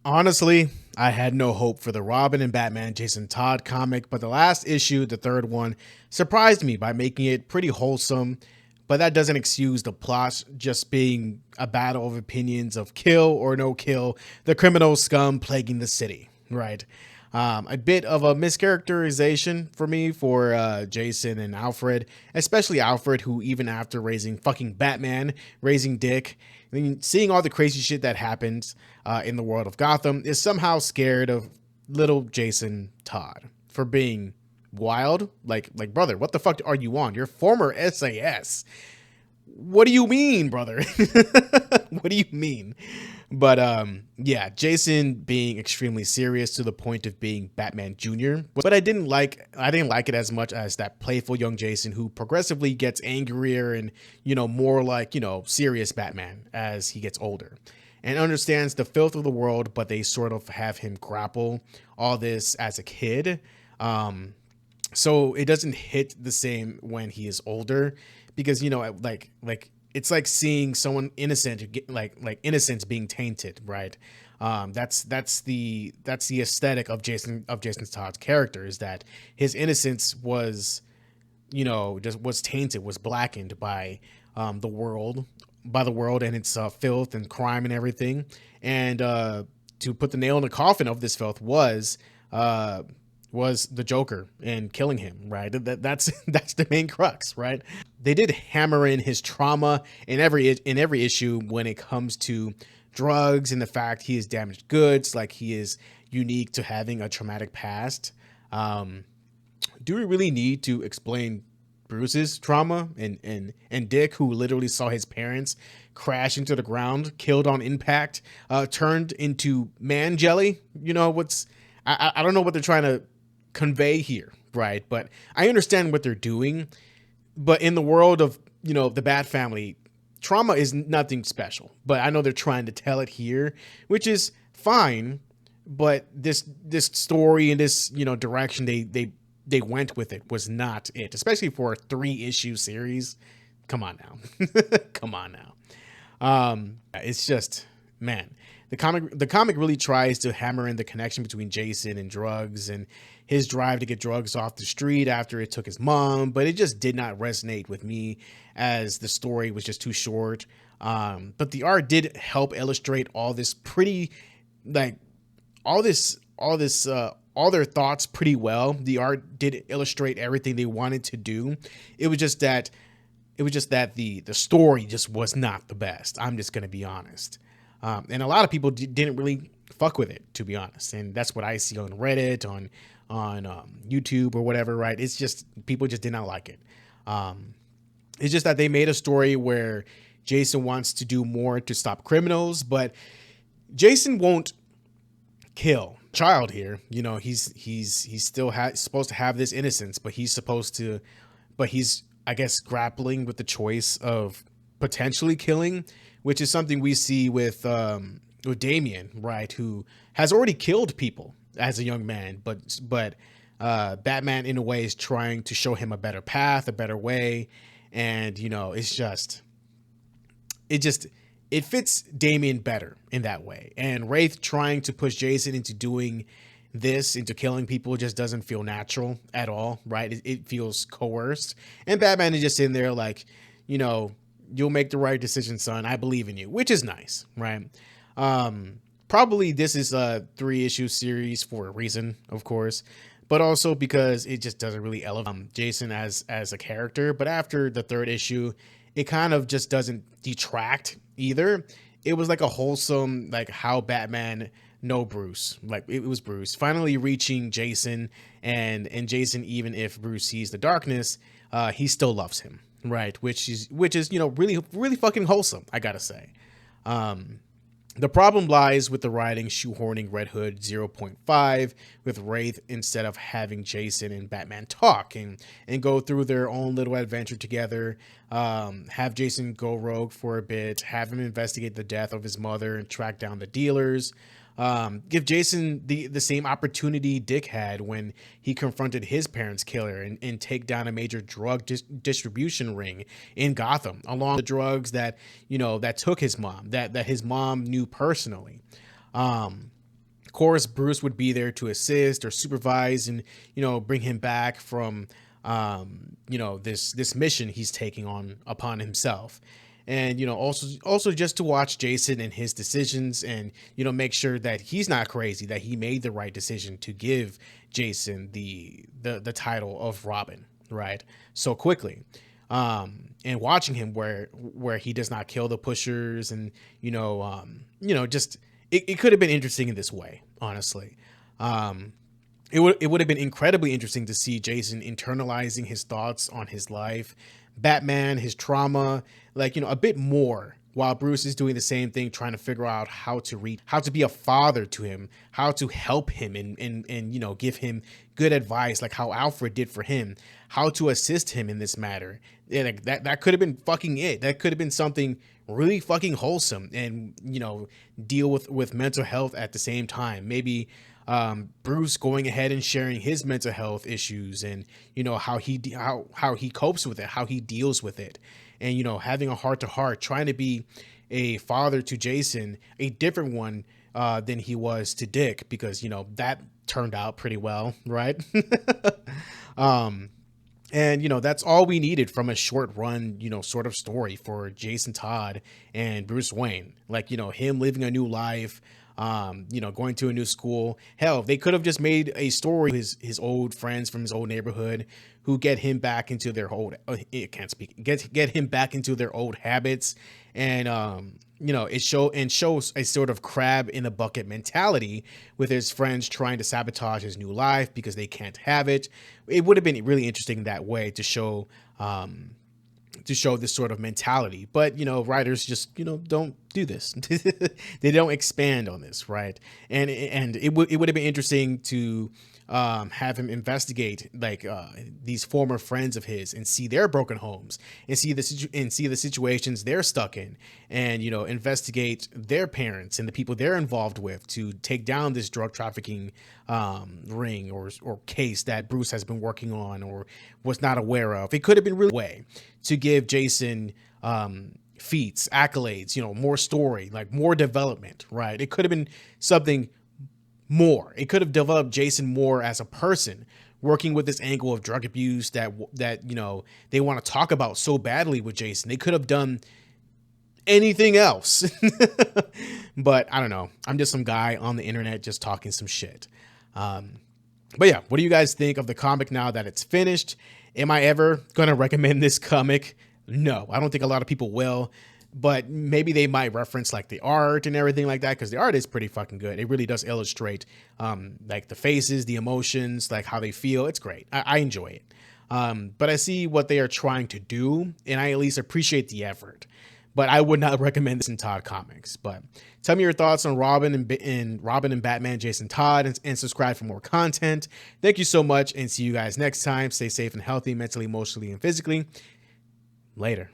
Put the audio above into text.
Honestly, I had no hope for the Robin and Batman Jason Todd comic, but the last issue, the third one, surprised me by making it pretty wholesome. But that doesn't excuse the plot just being a battle of opinions of kill or no kill the criminal scum plaguing the city, right? A bit of a mischaracterization for me for Jason and Alfred, especially Alfred, who even after raising fucking Batman, raising Dick, I mean, seeing all the crazy shit that happens in the world of Gotham, is somehow scared of little Jason Todd for being wild. Like brother, what the fuck are you on? You're former SAS. What do you mean, brother? What do you mean? But yeah, Jason being extremely serious to the point of being Batman Jr. But I didn't like it as much as that playful young Jason who progressively gets angrier and, more like, serious Batman as he gets older. And understands the filth of the world, but they sort of have him grapple all this as a kid. So it doesn't hit the same when he is older because like it's like seeing someone innocent get like innocence being tainted, right? That's the aesthetic of Jason Todd's character, is that his innocence was, just was tainted, was blackened the world by the world and its filth and crime and everything. And to put the nail in the coffin of this filth uh was the Joker and killing him, right? That's that's the main crux, right? They did hammer in his trauma in every issue when it comes to drugs and the fact he is damaged goods, like he is unique to having a traumatic past. Um, do we really need to explain Bruce's trauma and Dick, who literally saw his parents crash into the ground, killed on impact, turned into man jelly? I don't know what they're trying to convey here, right? But I understand what they're doing. But in the world of, the Bat Family, trauma is nothing special. But I know they're trying to tell it here, which is fine. But this story and this, direction they went with it was not it, especially for a 3-issue series. Come on now. Come on now. It's just, man, the comic really tries to hammer in the connection between Jason and drugs and his drive to get drugs off the street after it took his mom, but it just did not resonate with me as the story was just too short. But the art did help illustrate all this pretty, like all their thoughts pretty well. The art did illustrate everything they wanted to do. It was just that the story just was not the best. I'm just gonna be honest. And a lot of people didn't really fuck with it, to be honest. And that's what I see on Reddit, on YouTube or whatever. Right? It's just people just did not like it. It's just that they made a story where Jason wants to do more to stop criminals, but Jason won't kill child here. He's still supposed to have this innocence, but he's, I guess, grappling with the choice of potentially killing, which is something we see with Damien, right, who has already killed people as a young man, but Batman in a way is trying to show him a better path, a better way. And it just it fits Damien better in that way. And Wraith trying to push Jason into doing this, into killing people, just doesn't feel natural at all, right? It feels coerced. And Batman is just in there like, you'll make the right decision, son. I believe in you, which is nice, right? Probably this is a 3-issue series for a reason, of course, but also because it just doesn't really elevate Jason as a character. But after the 3rd issue, it kind of just doesn't detract either. It was like a wholesome, like how Batman know Bruce, like it was Bruce finally reaching Jason, and Jason, even if Bruce sees the darkness, he still loves him, right? Which is really really fucking wholesome, I gotta say. Um, the problem lies with the writing shoehorning Red Hood zero point 0.5 with Wraith instead of having Jason and Batman talk and go through their own little adventure together. Have Jason go rogue for a bit, have him investigate the death of his mother and track down the dealers. Give Jason the same opportunity Dick had when he confronted his parents' killer and take down a major drug distribution ring in Gotham, along the drugs that that took his mom, that his mom knew personally. Of course, Bruce would be there to assist or supervise and, bring him back from, this mission he's taking on upon himself. And, also just to watch Jason and his decisions and, make sure that he's not crazy, that he made the right decision to give Jason the title of Robin, right? So quickly. And watching him where he does not kill the pushers and, just it could have been interesting in this way, honestly. It would have been incredibly interesting to see Jason internalizing his thoughts on his life, Batman, his trauma, a bit more, while Bruce is doing the same thing, trying to figure out how to be a father to him, how to help him and give him good advice, like how Alfred did for him, how to assist him in this matter. And that could have been fucking it. That could have been something really fucking wholesome and, deal with mental health at the same time. Maybe Bruce going ahead and sharing his mental health issues and, how he copes with it, how he deals with it. And, having a heart to heart, trying to be a father to Jason, a different one than he was to Dick, because, that turned out pretty well, right? And, that's all we needed from a short run, sort of story for Jason Todd and Bruce Wayne. Him living a new life, going to a new school. Hell, they could have just made a story with his old friends from his old neighborhood who get him back into their old, get him back into their old habits. And, it shows a sort of crab in the bucket mentality with his friends trying to sabotage his new life because they can't have it. It would have been really interesting that way to show this sort of mentality, but writers just don't do this. They don't expand on this, right? And it would have been interesting to have him investigate these former friends of his and see their broken homes and see the situations they're stuck in, and investigate their parents and the people they're involved with to take down this drug trafficking ring or case that Bruce has been working on or was not aware of. It could have been really a way to give Jason feats, accolades, more story, more development, right? It could have been something more. It could have developed Jason more as a person, working with this angle of drug abuse that they want to talk about so badly with Jason. They could have done anything else. But I don't know. I'm just some guy on the internet just talking some shit. But yeah, what do you guys think of the comic now that it's finished? Am I ever going to recommend this comic? No, I don't think a lot of people will, but maybe they might reference the art and everything like that, because the art is pretty fucking good. It really does illustrate the faces, the emotions, how they feel. It's great. I enjoy it. But I see what they are trying to do, and I at least appreciate the effort. But I would not recommend this in Todd comics. But tell me your thoughts on Robin and Batman, Jason Todd, and subscribe for more content. Thank you so much, and see you guys next time. Stay safe and healthy, mentally, emotionally, and physically. Later.